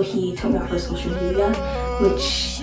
He took me off of social media, which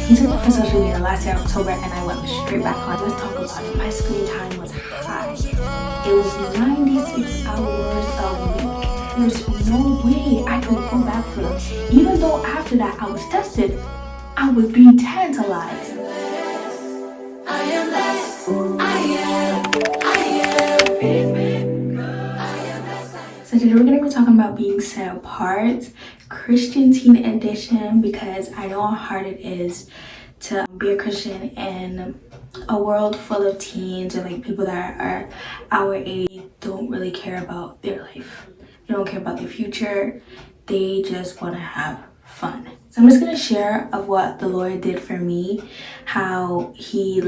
he took me off of social media last year, October, and I went straight back on. Let's talk about it. My screen time was high. It was 96 hours a week. There's no way I could go back for it. Even though after that I was tested, I was being tantalized. I am blessed. So today we're going to be talking about being set apart, Christian Teen Edition, because I know how hard it is to be a Christian in a world full of teens or like people that are our age. Don't really care about their life. They don't care about their future. They just want to have fun. So I'm just gonna share of what the Lord did for me, how he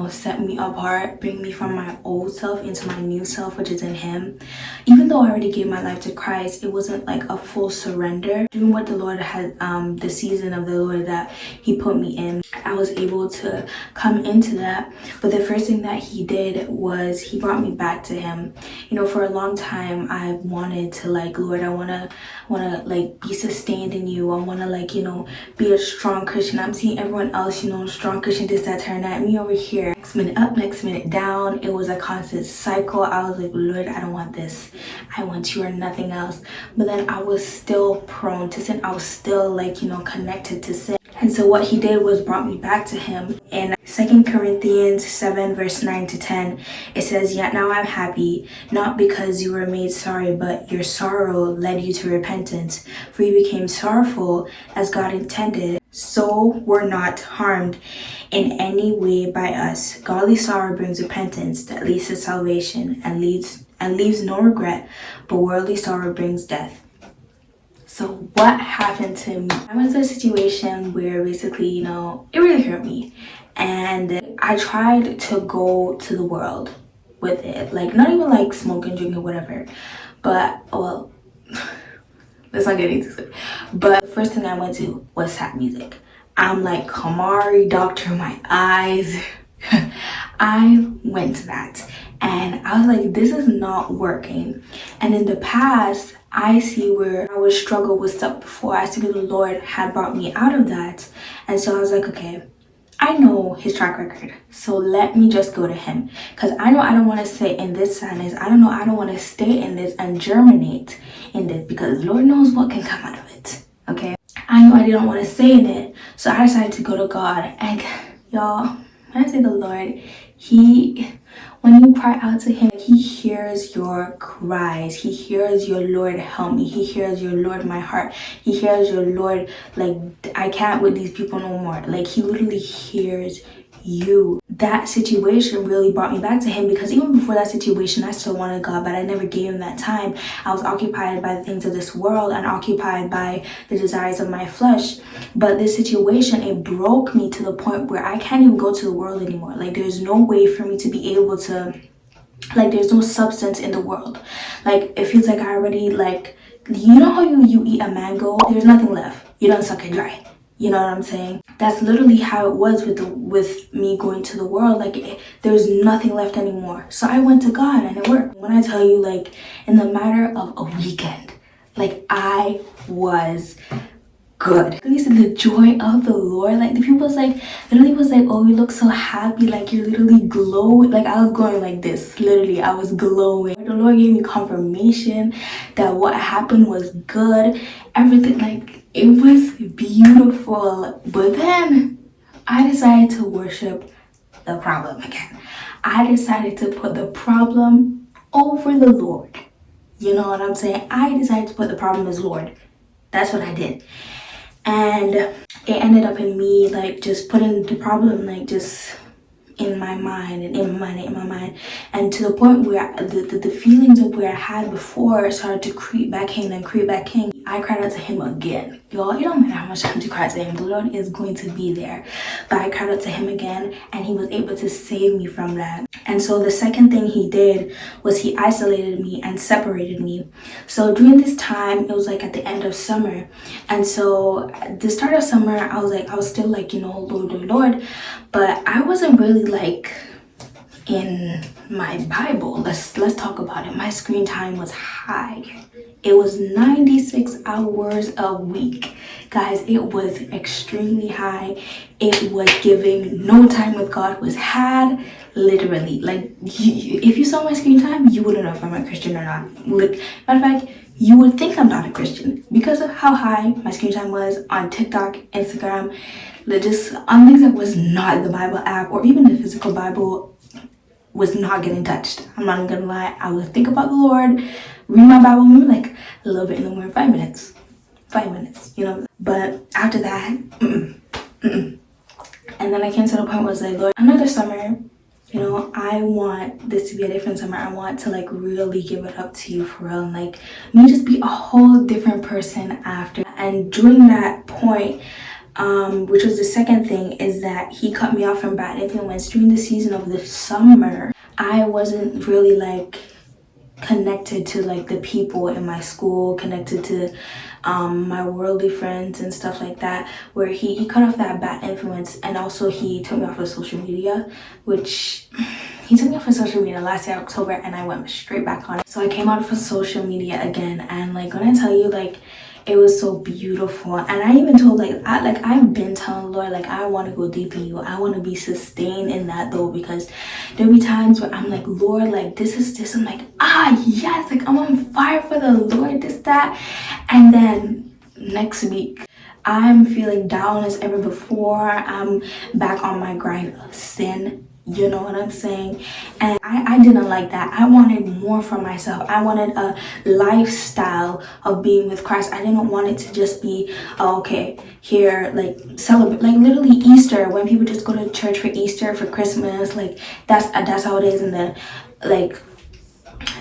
set me apart, bring me from my old self into my new self, which is in him. Even though I already gave my life to Christ, it wasn't like a full surrender. Doing what the Lord had, the season of the Lord that he put me in, I was able to come into that. But the first thing that he did was he brought me back to him. For a long time I wanted to Lord, I wanna be sustained in you. I wanna be a strong Christian. I'm seeing everyone else, strong Christian, this, that, turn that. Me over here, next minute up, next minute down. It was a constant cycle. I was like, Lord, I don't want this. I want you or nothing else. But then I was still prone to sin. I was still connected to sin. And so what he did was brought me back to him. In 2 Corinthians 7 verse 9 to 10, it says, "Yet now I'm happy, not because you were made sorry, but your sorrow led you to repentance. For you became sorrowful as God intended, so we're not harmed in any way by us. Godly sorrow brings repentance that leads to salvation and leaves no regret, but worldly sorrow brings death." So what happened to me? I went to a situation where basically, it really hurt me. And I tried to go to the world with it. Not even smoking, drinking, whatever. But, well, let's not get into it. But the first thing I went to was sad music. I'm like, Kamari, doctor my eyes. I went to that. And I was like, this is not working. And in the past, I see where I would struggle with stuff before. I see where the Lord had brought me out of that. And so I was like, okay, I know his track record. So let me just go to him. Because I know I don't want to sit in this sadness. I don't want to stay in this and germinate in this. Because Lord knows what can come out of it. Okay? I know I didn't want to stay in it. So I decided to go to God. And y'all, when I say the Lord, when you cry out to him, he hears your cries. He hears your Lord, help me. He hears your Lord, my heart. He hears your Lord, I can't with these people no more. He literally hears you. That situation really brought me back to him, because even before that situation, I still wanted God, but I never gave him that time. I was occupied by the things of this world and occupied by the desires of my flesh. But this situation, it broke me to the point where I can't even go to the world anymore. There's no way for me to be able to, there's no substance in the world. It feels like I already, you know how you eat a mango? There's nothing left. You don't suck it dry. You know what I'm saying? That's literally how it was with me going to the world. There's nothing left anymore. So I went to God and it worked. When I tell you, in the matter of a weekend, I was good. The joy of the Lord. The people literally was oh, you look so happy. You're literally glowing. I was glowing like this. Literally, I was glowing. The Lord gave me confirmation that what happened was good. Everything, it was beautiful. But then I decided to worship the problem again. I decided to put the problem over the Lord. You know what I'm saying? I decided to put the problem as Lord. That's what I did. And it ended up in me just putting the problem just in my mind and in my mind, and to the point where the feelings of where I had before started to creep back in. I cried out to him again. Y'all, it don't matter how much times you cry to him, the Lord is going to be there. But I cried out to him again, and he was able to save me from that. And so the second thing he did was he isolated me and separated me. So during this time, it was at the end of summer. And so at the start of summer, I was still Lord. But I wasn't really in my Bible. Let's talk about it. My screen time was high. It was 96 hours a week. Guys, it was extremely high. It was giving no time with God was had, literally. Like, if you saw my screen time, you wouldn't know if I'm a Christian or not. Matter of fact, you would think I'm not a Christian because of how high my screen time was on TikTok, Instagram, just on things that was not the Bible app or even the physical Bible was not getting touched. I'm not gonna lie. I would think about the Lord, read my Bible, maybe like a little bit in the morning, 5 minutes. 5 minutes, you know. But after that, and then I came to the point where I was like, Lord, another summer, you know, I want this to be a different summer. I want to like really give it up to you for real, and like me just be a whole different person after. And during that point, which was the second thing, is that he cut me off from bad influence. During the season of the summer, I wasn't really like connected to like the people in my school, connected to my worldly friends and stuff like that, where he cut off that bad influence. And also he took me off of social media, which he took me off of social media last year October, and I went straight back on it. So I came out of social media again, and like when I tell you, like it was so beautiful. And I even told I've been telling the Lord, like, I want to go deep in you. I want to be sustained in that though, because there'll be times where I'm like, Lord, like this is this. I'm like, yes, like I'm on fire for the Lord, this, that. And then next week I'm feeling down as ever before. I'm back on my grind of sin. You know what I'm saying? And I didn't like that. I wanted more for myself. I wanted a lifestyle of being with Christ. I didn't want it to just be, okay, here, like celebrate, like literally Easter, when people just go to church for Easter, for Christmas, like that's how it is. And then like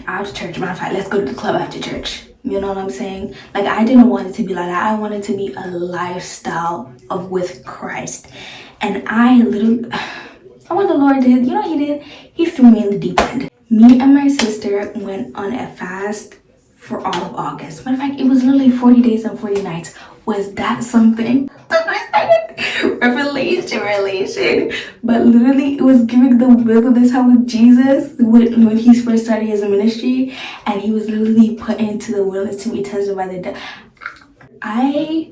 after church, matter of fact, let's go to the club after church. You know what I'm saying? Like I didn't want it to be like that. I wanted to be a lifestyle of with Christ. And what the Lord did, you know what he did? He threw me in the deep end. Me and my sister went on a fast for all of August. Matter of fact, it was literally 40 days and 40 nights. Was that something? Revelation. But literally, it was giving the wilderness time with Jesus when he first started his ministry. And he was literally put into the wilderness to be tested by the devil. I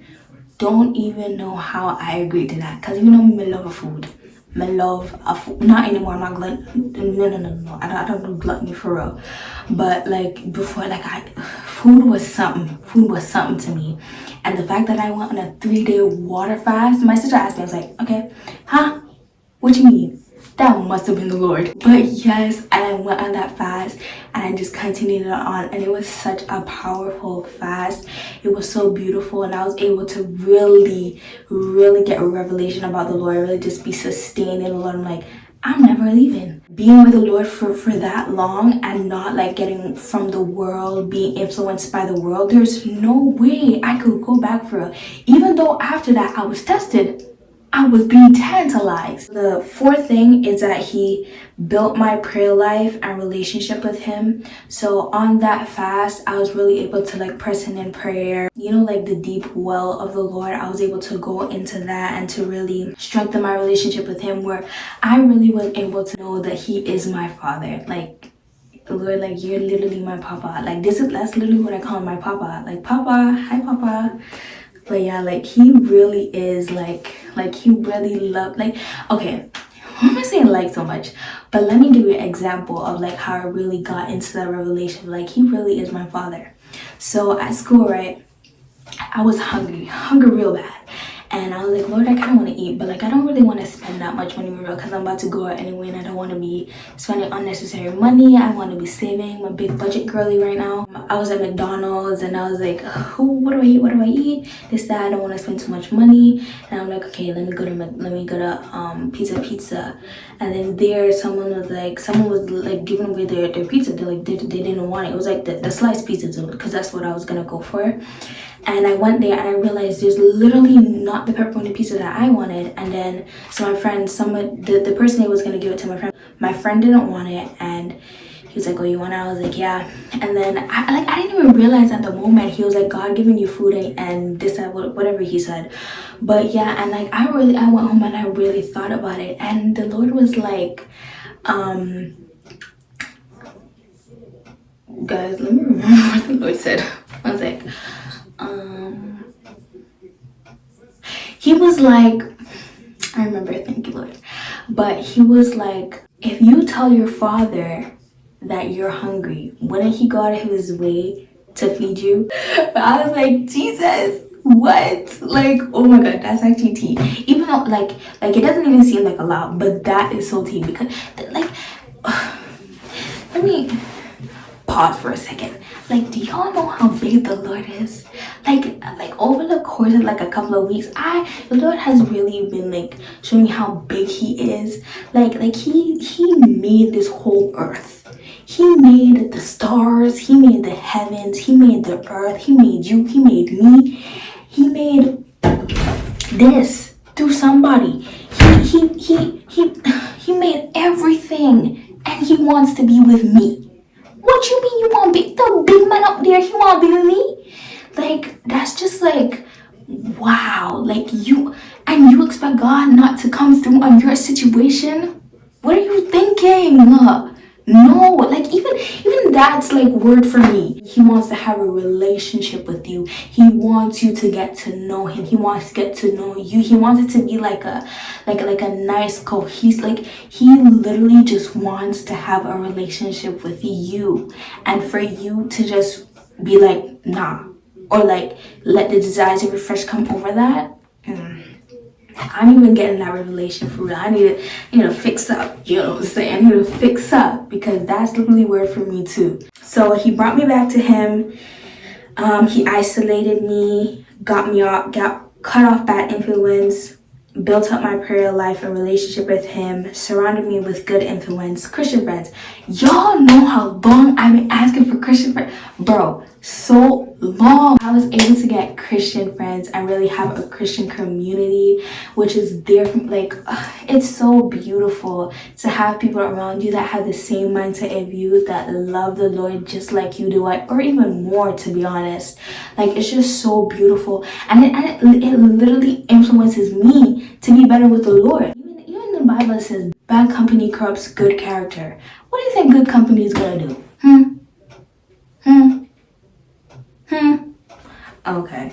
don't even know how I agreed to that. Because you know me, I love food. My love of not anymore. I'm not glutton. No. I don't do gluttony for real. But like before, like food was something. Food was something to me. And the fact that I went on a 3-day water fast, my sister asked me, I was like, okay, what you mean? That must have been the Lord. But yes, I went on that fast and I just continued it on, and it was such a powerful fast. It was so beautiful, and I was able to really get a revelation about the Lord, really just be sustained in the Lord. I'm like, I'm never leaving. Being with the Lord for that long and not like getting from the world, being influenced by the world, there's no way I could go back for it. Even though after that I was tested, I was being tantalized. The fourth thing is that he built my prayer life and relationship with him. So on that fast, I was really able to like press in prayer. You know, like the deep well of the Lord, I was able to go into that and to really strengthen my relationship with him, where I really was able to know that he is my father. Like, Lord, like you're literally my papa. Like that's literally what I call my papa. Like, Papa, hi Papa. But yeah, like he really is like he really loved, like, okay, why am I saying like so much? But let me give you an example of like how I really got into that revelation. Like he really is my father. So at school, right, I was hungry real bad. And I was like, Lord, I kind of want to eat, but like I don't really want to spend that much money because I'm about to go out anyway, and I don't want to be spending unnecessary money. I want to be saving. I'm a big budget girly right now. I was at McDonald's and I was like, what do I eat? This, that, I don't want to spend too much money. And I'm like, okay, let me go to Pizza. And then there someone was like giving away their pizza. They didn't want it. It was like the sliced pizza, because that's what I was gonna go for. And I went there and I realized there's literally not the pepperoni pizza that I wanted. And then so my friend, the person that was gonna give it to my friend didn't want it, and he was like, oh, you want it? I was like, yeah. And then I didn't even realize at the moment, he was like, God giving you food and this, that, whatever he said. But yeah, and like I went home and I really thought about it, and the Lord was like, guys, let me remember what the Lord said. One sec. He was like, I remember, thank you, Lord. But he was like, if you tell your father that you're hungry, wouldn't he go out of his way to feed you? But I was like, Jesus, what? Like, oh my God, that's actually tea. Even though, like it doesn't even seem like a lot, but that is so tea because, like, let me pause for a second. Like, do y'all know how big the Lord is? Like over the course of like a couple of weeks, the Lord has really been like showing me how big He is. Like He made this whole earth. He made the stars. He made the heavens. He made the earth. He made you. He made me. He made this through somebody. He made everything, and He wants to be with me. What you mean you want the big man up there? He want to be with me? Like, that's just like, wow. Like, you expect God not to come through on your situation? What are you thinking? No, like even that's like word for me. He wants to have a relationship with you. He wants you to get to know him. He wants to get to know you. He wants it to be like a nice cohesive. Like, he literally just wants to have a relationship with you, and for you to just be like, nah, or like let the desires of your flesh come over that. I'm even getting that revelation for real. I need to fix up. You know what I'm saying? I need to fix up, because that's literally word for me too. So He brought me back to Him. He isolated me, got cut off bad influence, built up my prayer life and relationship with Him, surrounded me with good influence, Christian friends. Y'all know how long I've been asking for Christian friends, bro. So long. I was able to get Christian friends and really have a Christian community, which is there. Like, it's so beautiful to have people around you that have the same mindset of you, that love the Lord just like you do, or even more, to be honest. Like, it's just so beautiful, and it literally influences me to be better with the Lord. Even the Bible says bad company corrupts good character. What do you think good company is gonna do? Okay,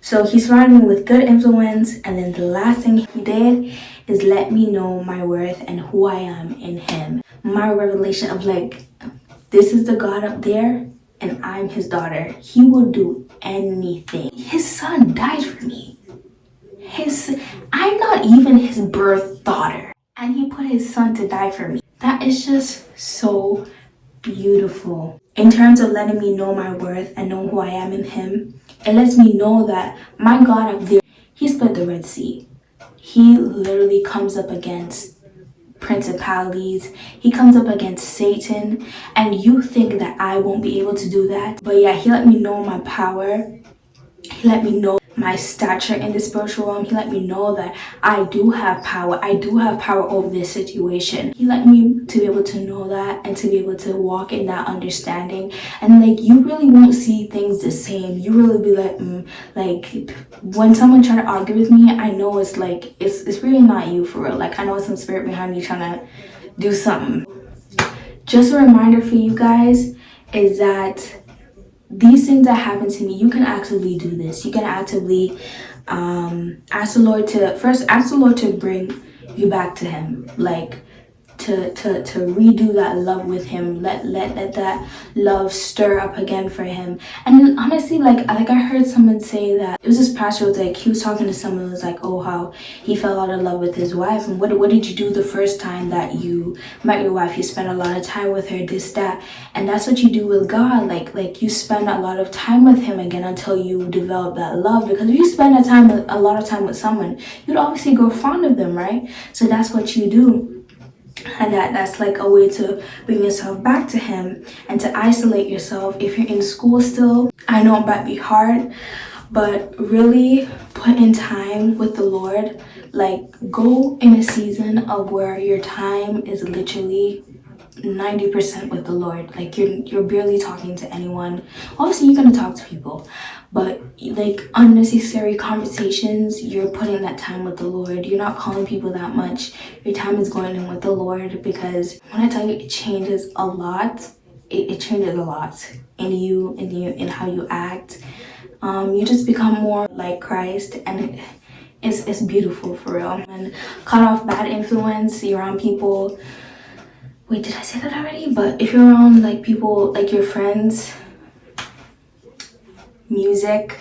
so He surrounded me with good influence, and then the last thing He did is let me know my worth and who I am in Him. My revelation of like, this is the God up there, and I'm His daughter. He will do anything. His Son died for me. I'm not even His birth daughter, and He put His Son to die for me. That is just so beautiful. In terms of letting me know my worth and know who I am in Him, it lets me know that my God up there, He split the Red Sea. He literally comes up against principalities. He comes up against Satan, and you think that I won't be able to do that. But yeah, He let me know my power. He let me know my stature in the spiritual realm. He let me know that I do have power. I do have power over this situation. He let me to be able to know that, and to be able to walk in that understanding. And like, you really won't see things the same. You really be like, like when someone try to argue with me, I know it's like, it's really not you for real. Like, I know it's some spirit behind you trying to do something. Just a reminder for you guys is that these things that happen to me, you can actively do this. You can actively ask the Lord to bring you back to Him, like to redo that love with Him. Let that love stir up again for Him. And honestly, like I heard someone say that it was this pastor, was like, he was talking to someone who was like, oh, how he fell out of love with his wife, and what did you do the first time that you met your wife? You spent a lot of time with her, this, that. And that's what you do with God. Like you spend a lot of time with Him again until you develop that love. Because if you spend a lot of time with someone, you'd obviously grow fond of them, right? So that's what you do. And that's like a way to bring yourself back to Him, and to isolate yourself. If you're in school still, I know it might be hard, but really put in time with the Lord. Like, go in a season of where your time is literally 90% with the Lord. Like, you're barely talking to anyone. Obviously you're gonna talk to people, but like unnecessary conversations, you're putting that time with the Lord. You're not calling people that much. Your time is going in with the Lord, because when I tell you, it changes a lot. it changes a lot in you, in how you act. You just become more like Christ, and it's beautiful for real. And cut off bad influence. You're around people. Wait, did I say that already? But if you're around like people, like your friends, music,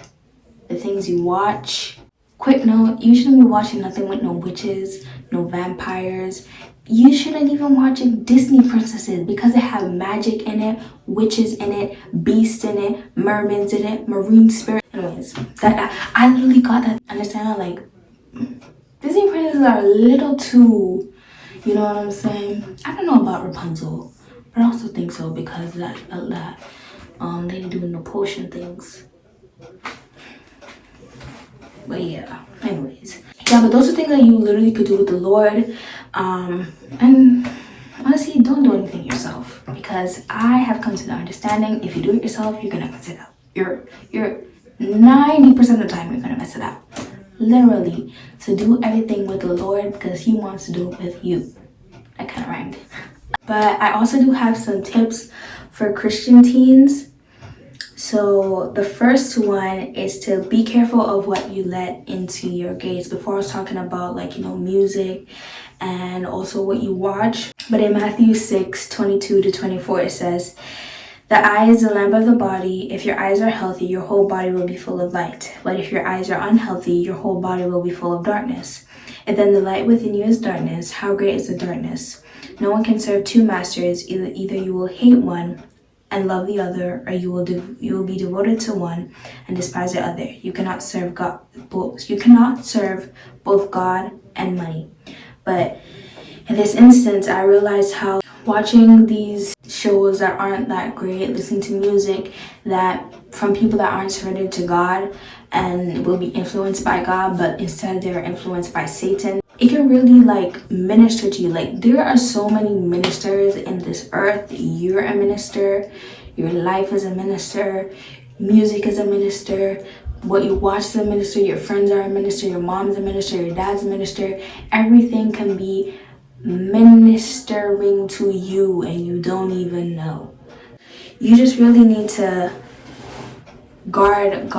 the things you watch. Quick note, you shouldn't be watching nothing with no witches, no vampires. You shouldn't even watch Disney princesses because they have magic in it, witches in it, beasts in it, mermaids in it, marine spirits. Anyways, that I literally got that understanding. Like, Disney princesses are a little too, you know what I'm saying? I don't know about Rapunzel, but I also think so because that they doing the potion things. But yeah, anyways. Yeah, but those are things that you literally could do with the Lord. And honestly, don't do anything yourself. Because I have come to the understanding, if you do it yourself, you're gonna mess it up. You're 90% of the time you're gonna mess it up. Literally. So do everything with the Lord because He wants to do it with you. That kind of rhymed. But I also do have some tips for Christian teens. So the first one is to be careful of what you let into your gaze. Before I was talking about like, music and also what you watch. But in Matthew 6:22-24, it says, "The eye is the lamp of the body. If your eyes are healthy, your whole body will be full of light. But if your eyes are unhealthy, your whole body will be full of darkness. If then the light within you is darkness, how great is the darkness? No one can serve two masters. Either you will hate one and love the other, or you will be devoted to one and despise the other. You cannot serve both God and money." But in this instance, I realized how watching these shows that aren't that great, listening to music that from people that aren't surrendered to God and will be influenced by God, but instead they're influenced by Satan, it can really like minister to you. Like, there are so many ministers in this earth. You're a minister, your life is a minister, music is a minister, what you watch is a minister, your friends are a minister, your mom's a minister, your dad's a minister. Everything can be ministering to you and you don't even know. You just really need to guard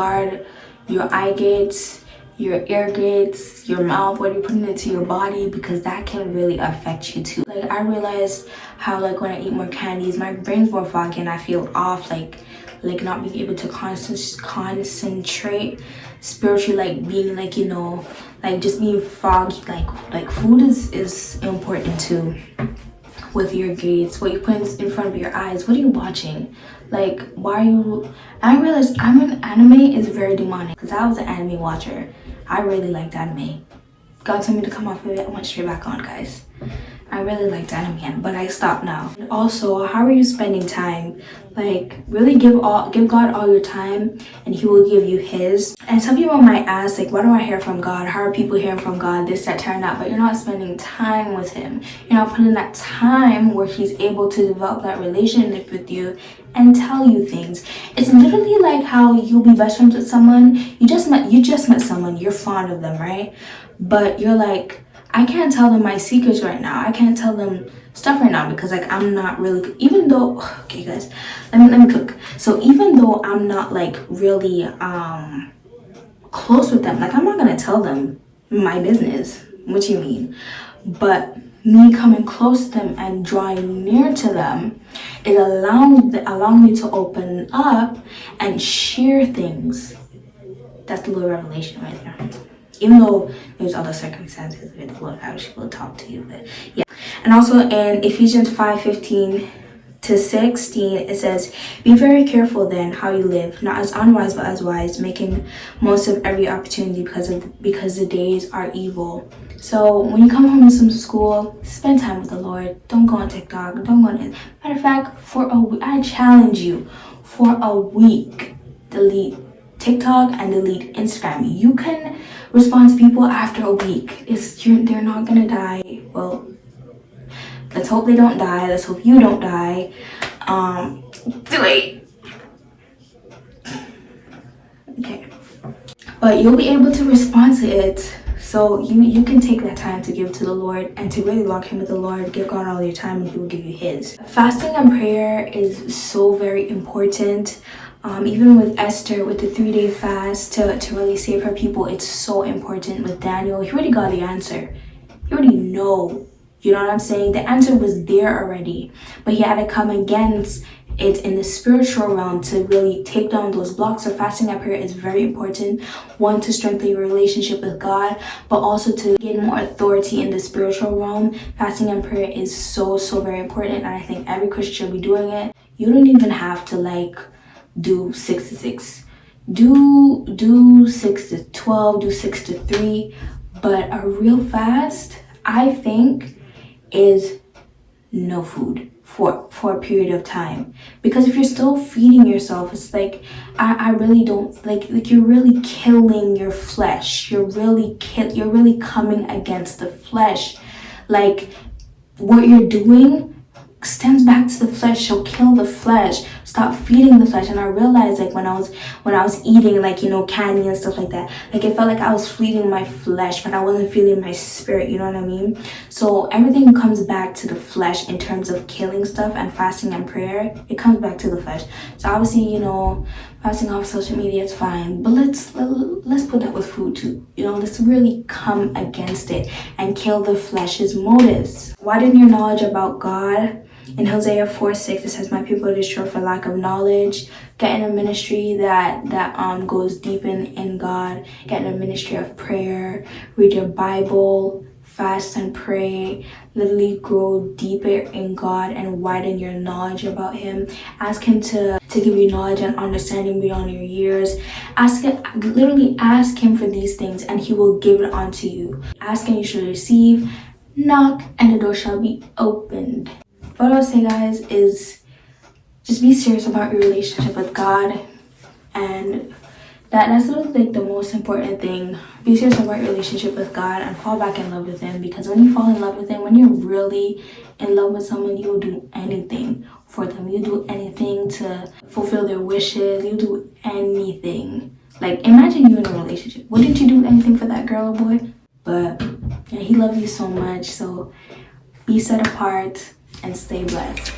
your eye gates, your ear gates, your mouth, what you're putting into your body, because that can really affect you too. Like, I realized how like when I eat more candies, my brain's more foggy and I feel off, like not being able to concentrate spiritually, like being like, like just being foggy. Like food is important too. With your gates, what you put in front of your eyes, what are you watching? Like, why are you? I realized anime is very demonic because I was an anime watcher. I really liked anime. God told me to come off of it. I went straight back on, guys. I really liked anime, but I stopped now. Also, how are you spending time? Like, really give God all your time and He will give you His. And some people might ask, like, what do I hear from God? How are people hearing from God? This, that, turn out. But you're not spending time with Him. You're not putting that time where He's able to develop that relationship with you and tell you things. It's literally like how you'll be best friends with someone. You just met someone. You're fond of them, right? But you're like, I can't tell them my secrets right now. I can't tell them stuff right now because like I'm not really, even though, okay guys, let me cook. So even though I'm not like really close with them, like I'm not gonna tell them my business. What you mean? But me coming close to them and drawing near to them, it allowing me to open up and share things. That's the little revelation right there. Even though there's other circumstances where the Lord actually will talk to you, but yeah. And also in Ephesians 5:15-16, it says, "Be very careful then how you live, not as unwise but as wise, making most of every opportunity because the days are evil." So when you come home from school, spend time with the Lord. Don't go on TikTok. Don't go on. Matter of fact, for a week, I challenge you, for a week, delete TikTok and delete Instagram. You can respond to people after a week. They're not gonna die. Well, let's hope they don't die. Let's hope you don't die. Delete. Okay. But you'll be able to respond to it So you can take that time to give to the Lord and to really lock in with the Lord. Give God all your time and he will give you his. Fasting and prayer is so very important. Even with Esther, with the 3-day fast to really save her people, it's so important. With Daniel, he already got the answer. He already know. You know what I'm saying? The answer was there already. But he had to come against it in the spiritual realm to really take down those blocks. So fasting and prayer is very important. One, to strengthen your relationship with God, but also to gain more authority in the spiritual realm. Fasting and prayer is so very important, and I think every Christian should be doing it. You don't even have to like do 6 to 6. Do 6 to 12, do 6 to 3. But a real fast, I think, is no food for a period of time. Because if you're still feeding yourself, it's like I really don't like you're really killing your flesh. You're really coming against the flesh. Like what you're doing stems back to the flesh. So kill the flesh, stop feeding the flesh. And I realized like when I was eating like, you know, candy and stuff like that, like it felt like I was feeding my flesh, but I wasn't feeding my spirit, you know what I mean? So everything comes back to the flesh in terms of killing stuff, and fasting and prayer, it comes back to the flesh. So obviously, you know, fasting off social media is fine, but let's put that with food too. You know, let's really come against it and kill the flesh's motives. Widen your knowledge about God. In Hosea 4:6, it says, "My people are destroyed for lack of knowledge." Get in a ministry that goes deep in God. Get in a ministry of prayer. Read your Bible. Fast and pray. Literally grow deeper in God and widen your knowledge about Him. Ask Him to give you knowledge and understanding beyond your years. Literally ask Him for these things, and He will give it unto you. Ask and you shall receive. Knock and the door shall be opened. What I would say, guys, is just be serious about your relationship with God, and that's like the most important thing. Be serious about your relationship with God and fall back in love with Him, because when you fall in love with Him, when you're really in love with someone, you will do anything for them. You do anything to fulfill their wishes. You do anything. Like, imagine you in a relationship. Wouldn't you do anything for that girl or boy? But yeah, He loves you so much, so be set apart and stay blessed.